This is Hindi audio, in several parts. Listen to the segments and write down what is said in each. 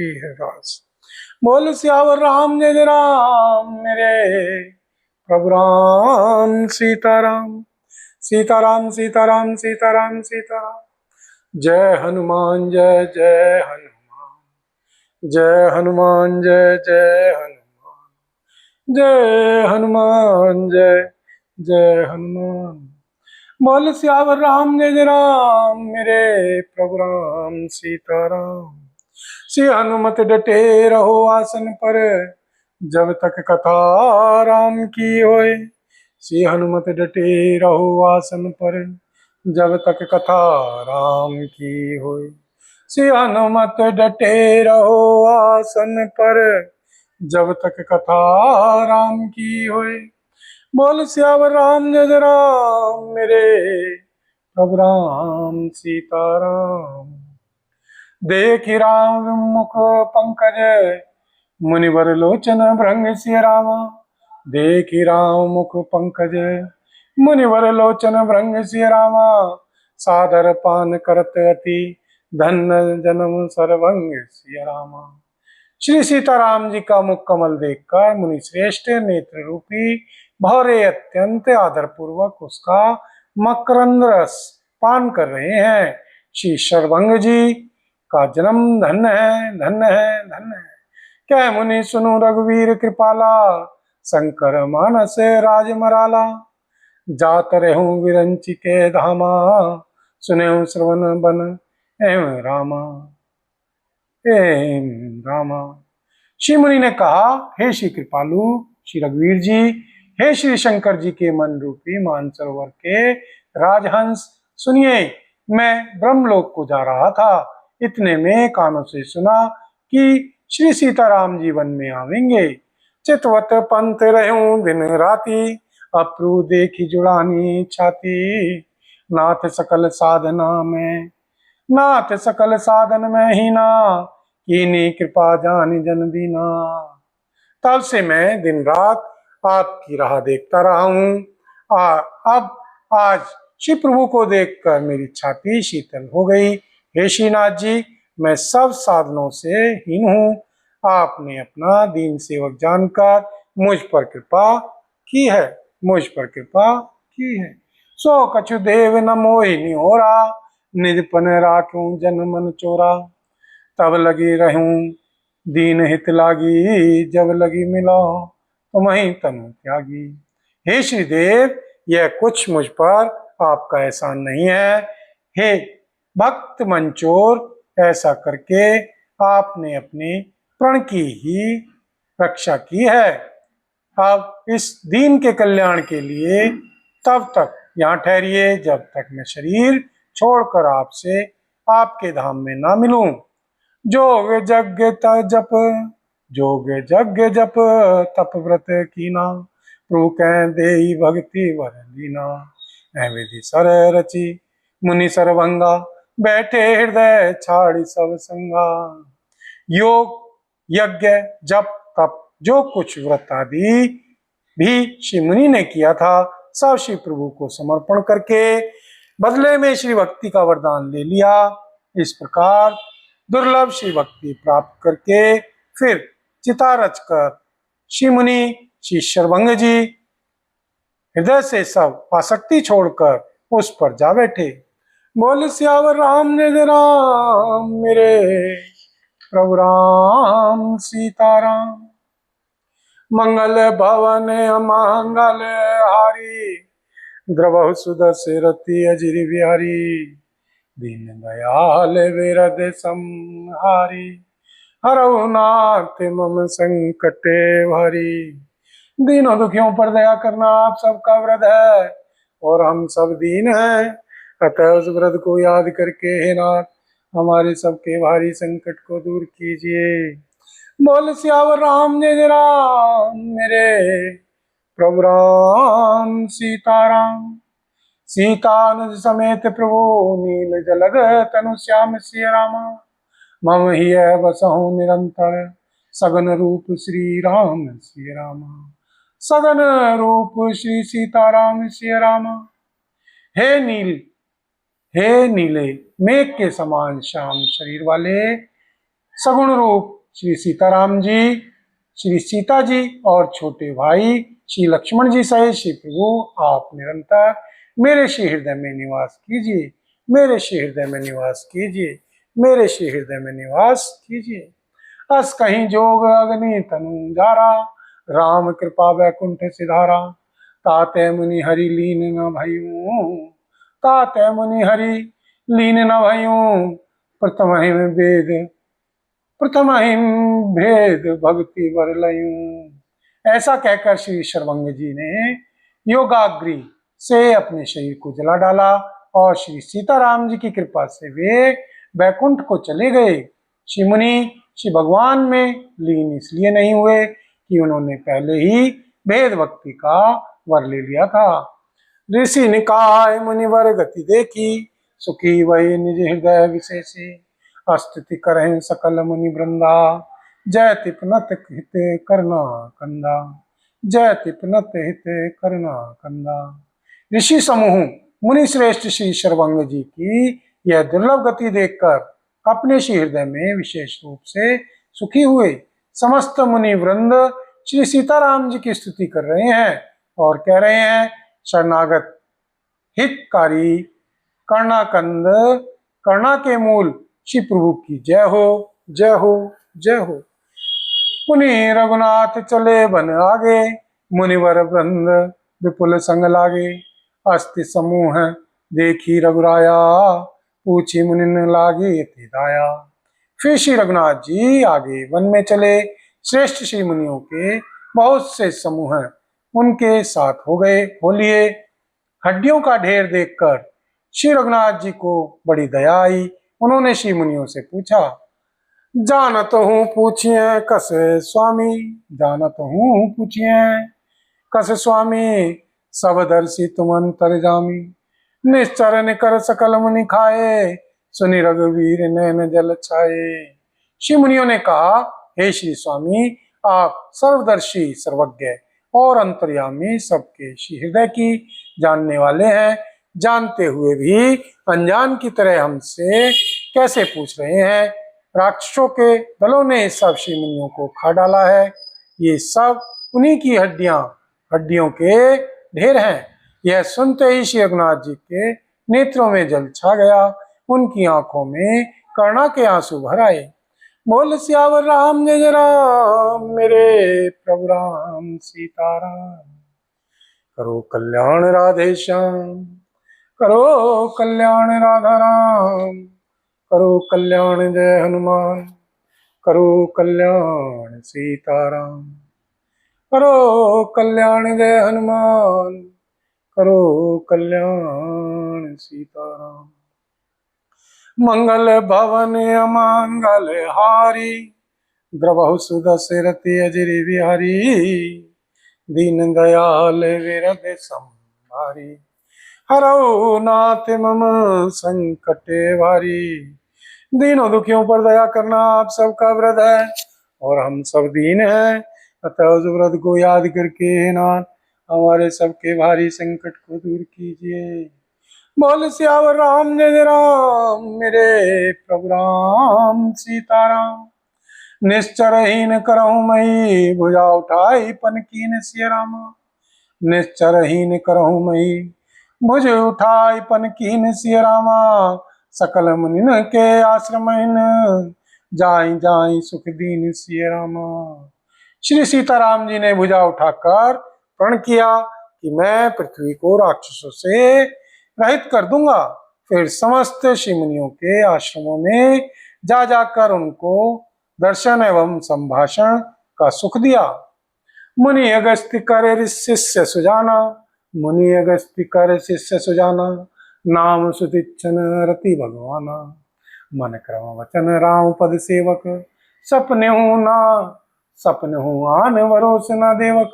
है रास। बोल सियावर राम जय जय राम मेरे प्रभु राम सीताराम। सीताराम सीताराम सीताराम सीताराम। जय हनुमान जय जय हनुमान। जय हनुमान जय जय हनुमान। जय हनुमान जय जय हनुमान। बोल सियावर राम जय जय राम मेरे प्रभु राम सीताराम। श्री हनुमत डटे रहो आसन पर, जब तक कथा राम की होए। श्री हनुमत डटे रहो आसन पर, जब तक कथा राम की होए। श्री हनुमत डटे रहो आसन पर, जब तक कथा राम की होए। बोल सियावर राम जय जय राम मेरे प्रभु राम सीताराम। देखि राम मुख पंकज, मुनिवर लोचन भृंग सिय रामा। देखि राम मुख पंकज, मुनिवर लोचन भृंग सिय रामा। सादर पान करत अति, धन्य जन्म सर्वंग सिय रामा। श्री सीताराम जी का मुख कमल देखकर मुनि श्रेष्ठ नेत्र रूपी भौरे अत्यंत आदर पूर्वक उसका मकरंद रस पान कर रहे हैं। श्री सर्वंग जी का जन्म धन्य है, धन्य है, धन्य है। क्या मुनि सुनु रघुवीर कृपाला, शंकर मानस राज मराला। जात रहूं विरंची के धामा, सुनेहु श्रवण बन एवं रामा। एवं रामा। श्री मुनि ने कहा, हे श्री कृपालु श्री रघुवीर जी, हे श्री शंकर जी के मन रूपी मानसरोवर के राजहंस, सुनिए मैं ब्रह्मलोक को जा रहा था। इतने में कानों से सुना कि श्री सीताराम जी वन में आवेंगे। चितवत पंथ रहूं दिन राति, अप्रु देखी जुड़ानी छाती। नाथ सकल साधना में, नाथ सकल साधन में ही ना, कीनी कृपा जानी जन दीना। तब से मैं दिन रात आपकी राह देखता रहा हूँ। अब आज श्री प्रभु को देखकर मेरी छाती शीतल हो गई। हे श्रीनाथ जी, मैं सब साधनों से हीन हूँ। आपने अपना दीन सेवक जानकर मुझ पर कृपा की है, मुझ पर कृपा की है। सो कछु देव न मोहि निहोरा, निज पन राखूं जन मन चोरा। तब लगी रहूं दीन हित लागी, जब लगी मिला तुम्हीं तनु त्यागी। हे श्रीदेव, यह कुछ मुझ पर आपका एहसान नहीं है। हे भक्त मंचोर, ऐसा करके आपने अपने प्रण की ही रक्षा की है। अब इस दीन के कल्याण के लिए तब तक यहाँ ठहरिए जब तक मैं शरीर छोड़कर आपसे आपके धाम में ना मिलूं। जोग यज्ञ जप, जोग यज्ञ जप तप व्रत कीना। प्रभु कह देई भक्ति वर लीना। विधि सर रचि मुनि सरभंगा, बैठे हृदय छाड़ी सब संगा। योग यज्ञ जप तप जो कुछ व्रत आदि भी श्री मुनि ने किया था, सब श्री प्रभु को समर्पण करके बदले में श्री भक्ति का वरदान ले लिया। इस प्रकार दुर्लभ श्री भक्ति प्राप्त करके फिर चिता रचकर श्री मुनि श्री सर्वंग जी हृदय से सब आसक्ति छोड़कर उस पर जा बैठे। बोल सियावर राम जय राम मेरे प्रभु राम सीताराम। मंगल भवन अमंगल हारी, द्रवहु सुदशरथि अजिर बिहारी। दीन दयाल विरद संहारी, हरहु नाथ मम संकट भारी। दीनों दुखियों पर दया करना आप सबका व्रत है, और हम सब दीन हैं। अतः उस व्रत को याद करके हे नाथ हमारे सबके भारी संकट को दूर कीजिए। बोल सियावर राम जय जय राम मेरे प्रभु राम सीताराम। सीतानुज समेत प्रभु नील जलद तनु श्याम सिय रामा। मम हिय बसहु निरंतर, सगन रूप श्री राम सिय रामा। सगन रूप श्री सीताराम सिय रामा। हे नील, हे नीले मेघ के समान श्याम शरीर वाले सगुण रूप श्री सीताराम जी, श्री सीता जी और छोटे भाई श्री लक्ष्मण जी सहित श्री प्रभु आप निरंतर मेरे श्री हृदय में निवास कीजिए, मेरे श्री हृदय में निवास कीजिए, मेरे श्री हृदय में निवास कीजिए। अस कहीं जोग अग्नि तनु जारा, राम कृपा वैकुंठ सिधारा। ताते मुनि हरि लीन न भयूं, ताते मुनि हरि लीन न भयूं। प्रथम हिम वेद, प्रथम हिम भेद भक्ति वर लयूं। ऐसा कहकर श्री शर्वंग जी ने योगाग्नि से अपने शरीर को जला डाला और श्री सीताराम जी की कृपा से वे वैकुंठ को चले गए। श्री मुनि श्री भगवान में लीन इसलिए नहीं हुए कि उन्होंने पहले ही भेद भक्ति का वर ले लिया था। ऋषि निकाय मुनिवर गति देखी, सुखी वही निज हृदय विशेषी। स्तुति करें सकल मुनि वृंदा, जय तिपनत हित करना कंदा, जय तिपनत हित करना कंदा। ऋषि समूह मुनि श्रेष्ठ श्री शर्वंग जी की यह दुर्लभ गति देखकर अपने श्री हृदय में विशेष रूप से सुखी हुए। समस्त मुनि वृंद श्री सीताराम जी की स्तुति कर रहे हैं और कह रहे हैं, शरणागत हितकारी कर्णाकंद, कर्णा के मूल श्री प्रभु की जय हो, जय हो, जय हो। मुनि रघुनाथ चले बन आगे, मुनिवर वृंद विपुल संग लागे। अस्ति समूह देखी रघुराया, पूछी मुनि लागे थे दाया। फिर श्री रघुनाथ जी आगे वन में चले। श्रेष्ठ श्री मुनियों के बहुत से समूह उनके साथ हो लिए। हड्डियों का ढेर देखकर श्री रघुनाथ जी को बड़ी दया आई। उन्होंने श्री मुनियों से पूछा, जानत हूँ पूछिए कस स्वामी, जानत हूँ पूछिए कस स्वामी। सब दर्शी तुम अंतर जामी, निश्चर निकर सकल मुनि खाए। सुनि रघुवीर नैन जल छाए। श्री मुनियों ने कहा, हे श्री स्वामी, आप सर्वदर्शी सर्वज्ञ और अंतर्यामी सबके श्री हृदय की जानने वाले हैं। जानते हुए भी अनजान की तरह हमसे कैसे पूछ रहे हैं? राक्षसों के दलों ने सब श्री मुनियों को खा डाला है। ये सब उन्हीं की हड्डियों के ढेर हैं। यह सुनते ही श्री रघुनाथ जी के नेत्रों में जल छा गया। उनकी आंखों में करुणा के आंसू भर आए। बोल सियावर राम जय राम, मेरे प्रभु राम सीताराम। करो कल्याण राधे श्याम, करो कल्याण राधा राम। करो कल्याण जय हनुमान, करो कल्याण सीताराम। करो कल्याण जय हनुमान, करो कल्याण सीताराम। मंगल भवन अमंगल हारी, द्रवहु सुदशरथि अजर बिहारी। दीन दयाल विरद संहारी, हरौ नाथ मम संकट भारी। दीनों दुखियों पर दया करना आप सबका व्रत है और हम सब दीन हैं, अतः उस व्रत को याद करके हे नाथ हमारे सबके भारी संकट को दूर कीजिए। बोल सियावर राम जय राम, मेरे प्रभु राम सीताराम। निश्चरहीन करहु मही, भुजा उठाई पन कीन सिय रामा। निश्चरहीन करहु मही, भुज उठाई पन कीन सिय रामा। सकल मुनिन के आश्रमहीन, जाई जाई सुख दीन सिय रामा। श्री सीताराम जी ने भुजा उठाकर प्रण किया कि मैं पृथ्वी को राक्षसों से रहित कर दूंगा। फिर समस्त श्री मुनियों के आश्रमों में जा जाकर उनको दर्शन एवं संभाषण का सुख दिया। मुनि अगस्त्य कर शिष्य सुजाना, मुनि अगस्त्य कर शिष्य सुजाना। नाम सुतिच्छन रति भगवाना, मन क्रम वचन राम पद सेवक। सपने हूँ ना सपने हूँ आन वरोस न देवक।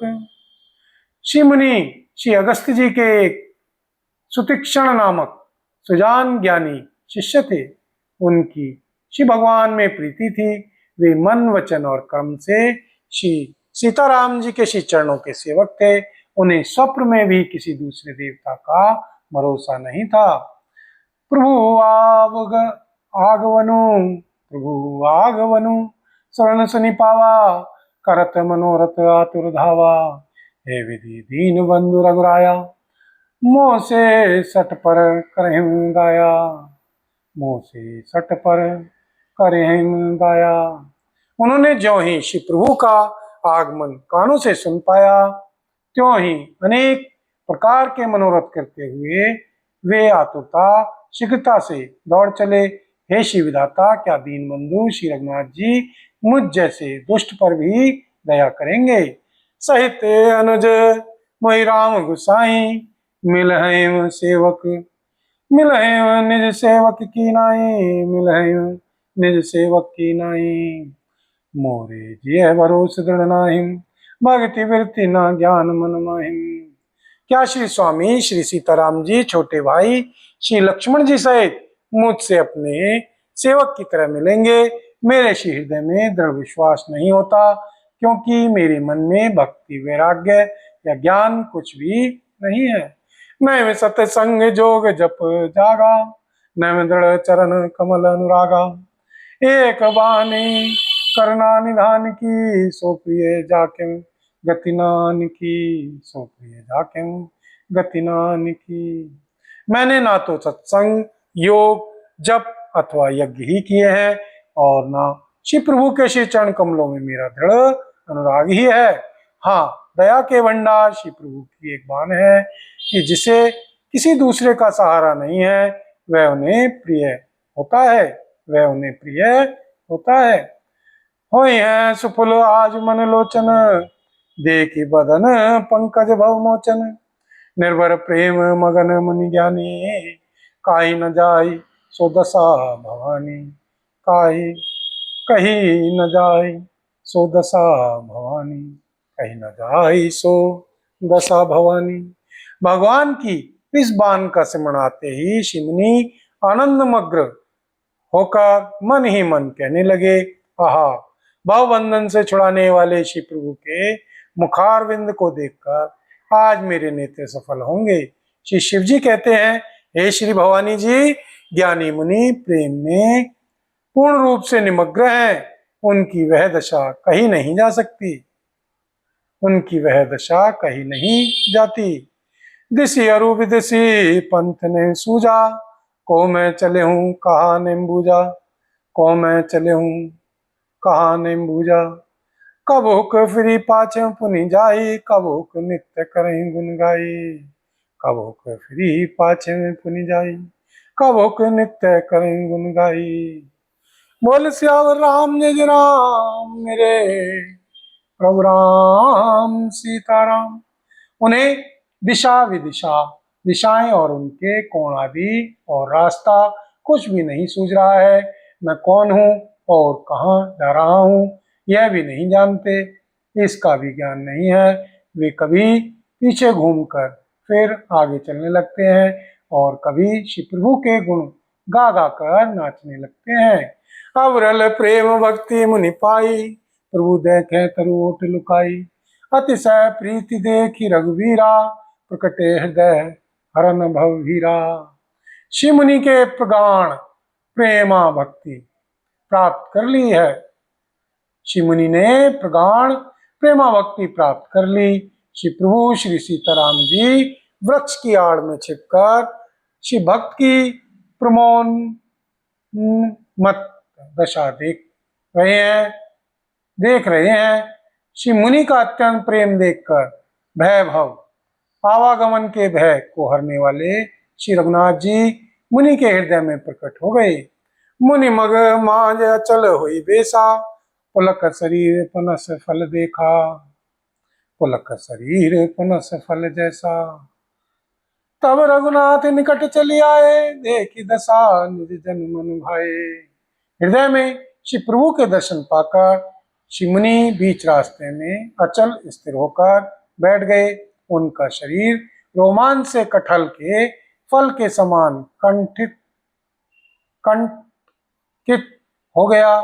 श्री मुनि श्री अगस्त्य जी के एक सुतीक्षण नामक सुजान ज्ञानी शिष्य थे। उनकी श्री भगवान में प्रीति थी। वे मन वचन और कर्म से श्री सीताराम जी के श्री चरणों के सेवक थे। उन्हें स्वप्न में भी किसी दूसरे देवता का भरोसा नहीं था। प्रभु आगवनु प्रभु आगवनु शरण सुनि पावा, करत मनोरथ आतुर धावा। हे विधि दीन बंधु रघुराया, मोह से सट पर करहिं दाया, मोह से सट पर करहिं दाया। उन्होंने ज्यों ही श्री प्रभु का आगमन कानों से सुन पाया, त्यों ही अनेक प्रकार के मनोरथ करते हुए वे आतुरता शीघ्रता से दौड़ चले। हे श्री विधाता, क्या दीन बंधु श्री रघुनाथ जी मुझ जैसे दुष्ट पर भी दया करेंगे। सहित अनुज मोहि राम गुसाई, मिलहिं सेवक मिलहिं निज सेवक की नाई, मिलहिं निज सेवक की नाई। मोरे जिय भरोस दृढ़ नाहिं, भक्ति वृत्ति ना ज्ञान मन माहिं। क्या श्री स्वामी श्री सीताराम जी छोटे भाई श्री लक्ष्मण जी सहित मुझसे अपने सेवक की तरह मिलेंगे? मेरे श्री हृदय में दृढ़ विश्वास नहीं होता, क्योंकि मेरे मन में भक्ति वैराग्य या ज्ञान कुछ भी नहीं है। न में सत्संग जोग जप जागा, न में दृढ़ चरण कमल अनुरागा। एक बानी करना निधान की, सो प्रिय जाके गति नान की, सो प्रिय जाके गति नान की। मैंने ना तो सत्संग योग जप अथवा यज्ञ ही किए हैं, और ना श्री प्रभु के श्री चरण कमलों में मेरा दृढ़ अनुराग ही है। हाँ, दया के भंडार श्री प्रभु की एक बान है कि जिसे किसी दूसरे का सहारा नहीं है, वह उन्हें प्रिय होता है, वह उन्हें प्रिय होता है। होई है सुफल आज मन लोचन, देखी बदन पंकज भव मोचन। निर्भर प्रेम मगन मुनि ज्ञानी, काहि न जाई सो दशा भवानी, काहि कही न जाई सो दशा भवानी, कहीं न जाई सो दशा भवानी। भगवान की इस बाण का सिमरण आते ही शिवनी आनंद मग्न होकर मन ही मन कहने लगे, आहा, भावबंधन से छुड़ाने वाले श्री प्रभु के मुखारविंद को देखकर आज मेरे नेत्र सफल होंगे। श्री शिव जी कहते हैं, हे श्री भवानी जी, ज्ञानी मुनि प्रेम में पूर्ण रूप से निमग्न हैं, उनकी वह दशा कहीं नहीं जा सकती, उनकी वह दशा कहीं नहीं जाती। दिसी अरु विदिसी पंथ ने सूझा, को मैं चले हूँ कहा निम्बूजा, को मैं चले हूँ कहा निम्बूजा। कब हुक फिरी पाछे पुनि जाई, कब हुक नित्य करें गुन गाई, कब हुक फिरी पाछे पुनि जाई, कब हुक नित्य करें गुन गाई। बोल सियावर राम जय जय राम, मेरे प्रभु राम सीताराम। उन्हें दिशा विदिशा, दिशाएं और उनके कोण आदि और रास्ता कुछ भी नहीं सूझ रहा है। मैं कौन हूँ और कहाँ जा रहा हूँ यह भी नहीं जानते, इसका भी ज्ञान नहीं है। वे कभी पीछे घूमकर फिर आगे चलने लगते हैं, और कभी श्री प्रभु के गुण गा गा कर नाचने लगते हैं। अवरल प्रेम भक्ति मुनि पाई, प्रभु देखे तरु ओट लुकाई। अतिशय प्रीति देखी रघुवीरा, प्रकटे हृदय हरन भवभीरा। श्री मुनि के प्रगाढ़ प्रेमा भक्ति प्राप्त कर ली है, श्री मुनि ने प्रगाढ़ प्रेमा भक्ति प्राप्त कर ली। श्री प्रभु श्री सीताराम जी वृक्ष की आड़ में छिपकर श्री भक्त की प्रमोन मत दशा देख रहे हैं। श्री मुनि का अत्यंत प्रेम देखकर भय भव आवागमन के भय को हरने वाले श्री रघुनाथ जी मुनि के हृदय में प्रकट हो गए। मुनि मग मांझ अचल हुई बेसा, पुलक शरीर पनस फल देखा, पुलक शरीर पनस फल जैसा। तब रघुनाथ निकट चली आए, देखी दशा निज जन मन भाए। हृदय में श्री प्रभु के दर्शन पाकर श्री मुनि बीच रास्ते में अचल स्थिर होकर बैठ गए। उनका शरीर रोमांच से कटहल के फल के समान कंटकित हो गया।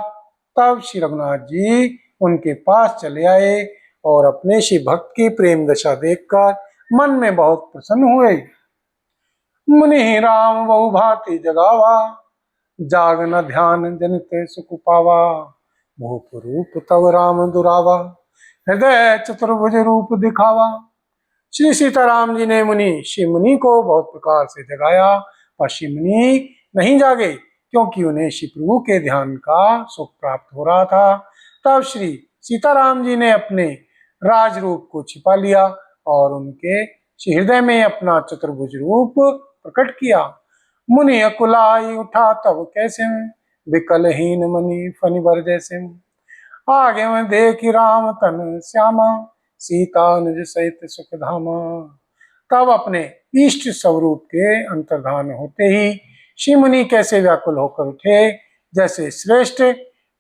तब श्री रघुनाथ जी उनके पास चले आए और अपने श्री भक्त की प्रेम दशा देखकर मन में बहुत प्रसन्न हुए। मुनि राम बहु भांति जगावा, जाग न ध्यान जनित सुख पावा, भूप रूप तव राम दुरावा, हृदय चतुर्भुज रूप दिखावा। श्री सीताराम जी ने श्री मुनि को बहुत प्रकार से जगाया, पर श्री मुनि नहीं जागे, क्योंकि उन्हें श्री प्रभु के ध्यान का सुख प्राप्त हो रहा था। तब श्री सीताराम जी ने अपने राज रूप को छिपा लिया और उनके हृदय में अपना चतुर्भुज रूप प्रकट किया। मुनि अकुलाई उठा तब कैसे में, विकलहीन मणि फनि बर जैसे में। आगे में देखी राम तन श्यामा, सीता निज सहित सुख धामा। तब अपने इष्ट स्वरूप के अंतर्धान होते ही श्री मुनि कैसे व्याकुल होकर उठे, जैसे श्रेष्ठ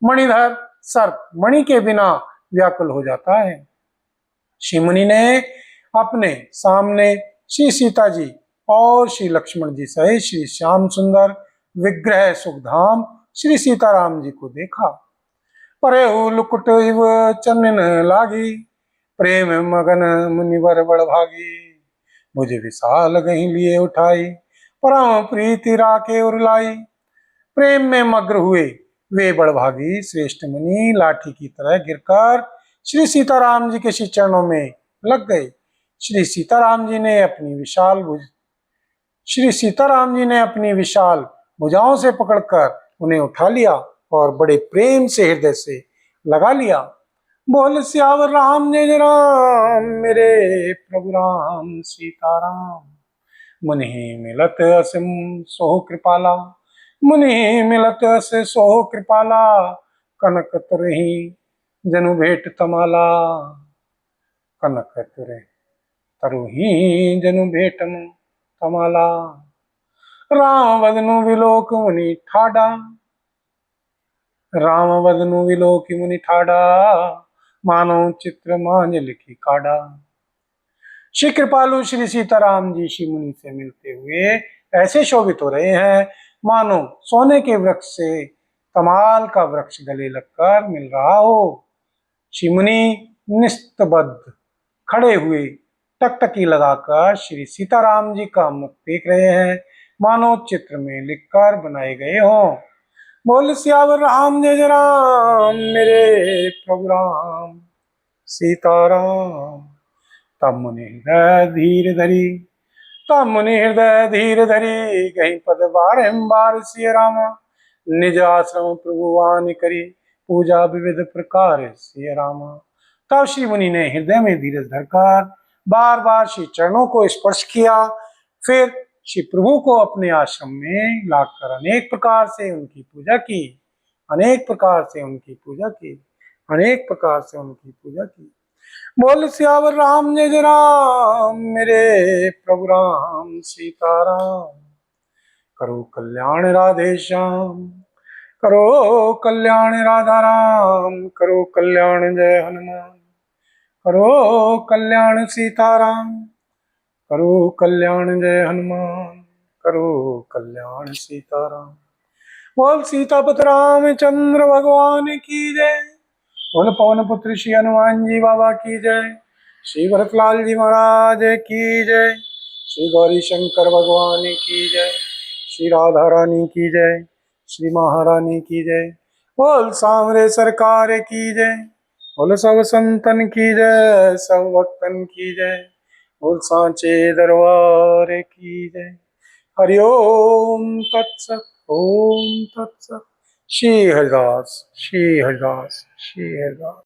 मणिधर सर्प मणि के बिना व्याकुल हो जाता है। श्री मुनि ने अपने सामने श्री सीता जी और श्री लक्ष्मण जी सहित श्री श्याम सुंदर विग्रह सुखधाम श्री सीताराम जी को देखा। परे लुकुट इव चन्न लागी, प्रेम मगन मुनिवर बड़ भागी। मुझे विशाल गही लिए उठाई, परम प्रीति राखे उरलाई। प्रेम में मग्न हुए वे बड़भागी श्रेष्ठ मुनि लाठी की तरह गिरकर श्री सीताराम जी के श्री चरणों में लग गए। श्री सीताराम जी ने अपनी विशाल भुजाओं से पकड़कर उन्हें उठा लिया और बड़े प्रेम से हृदय से लगा लिया। बोल सियावर राम जय राम, मेरे प्रभु राम सीताराम। मुनि मिलत असिम सोह कृपाला, मुनि मिलत अस सोह कृपाला। कनक तुरही जनु भेट तमाला, कनक तरुही जनु भेटम तमाला। राम वदनु विलोक मुनि ठाडा, राम वदनु विलोक मुनि ठाडा। मानो चित्र मांझ लिखी काडा। श्री कृपालु श्री सीताराम जी श्री मुनि से मिलते हुए ऐसे शोभित हो रहे हैं, मानो सोने के वृक्ष से तमाल का वृक्ष गले लगकर मिल रहा हो। श्री मुनि निस्तबद्ध खड़े हुए टकटकी लगाकर श्री सीताराम जी का मुख देख रहे हैं, मानो चित्र में लिखकर बनाए गए हों। बोल सियावर राम जय राम, मेरे प्रभु राम सीताराम। तब मुनि हृदय धीर धरी, तब मुनि हृदय धीर धरी। कहीं पद बारंबार सिय रामा, निज आश्रम प्रभुवान करी। पूजा विविध प्रकार सिय रामा। तब श्री मुनि ने हृदय में धीरज धरकर बार बार श्री चरणों को स्पर्श किया, फिर श्री प्रभु को अपने आश्रम में लाकर अनेक प्रकार से उनकी पूजा की, अनेक प्रकार से उनकी पूजा की, अनेक प्रकार से उनकी पूजा की। बोल सियावर राम जय राम, मेरे प्रभु राम सीताराम। करो कल्याण राधे श्याम, करो कल्याण राधा राम। करो कल्याण जय हनुमान, करो कल्याण सीताराम। करो कल्याण जय हनुमान, करो कल्याण सीताराम। बोल सीतापति रामचंद्र भगवान की जय। बोल पवन पुत्र श्री हनुमान जी बाबा की जय। श्री भरतलाल जी महाराज की जय। श्री गौरी शंकर भगवान की जय। श्री राधा रानी की जय। श्री महारानी की जय। बोल सांवरे सरकार की जय। बोल सब संतन की जय, सब भक्तन की जय। बोल सांचे दरबार की जय। हरि ओम तत्सत, ओम तत्सत। श्री हरिदास, श्री हरिदास, श्री हरिदास।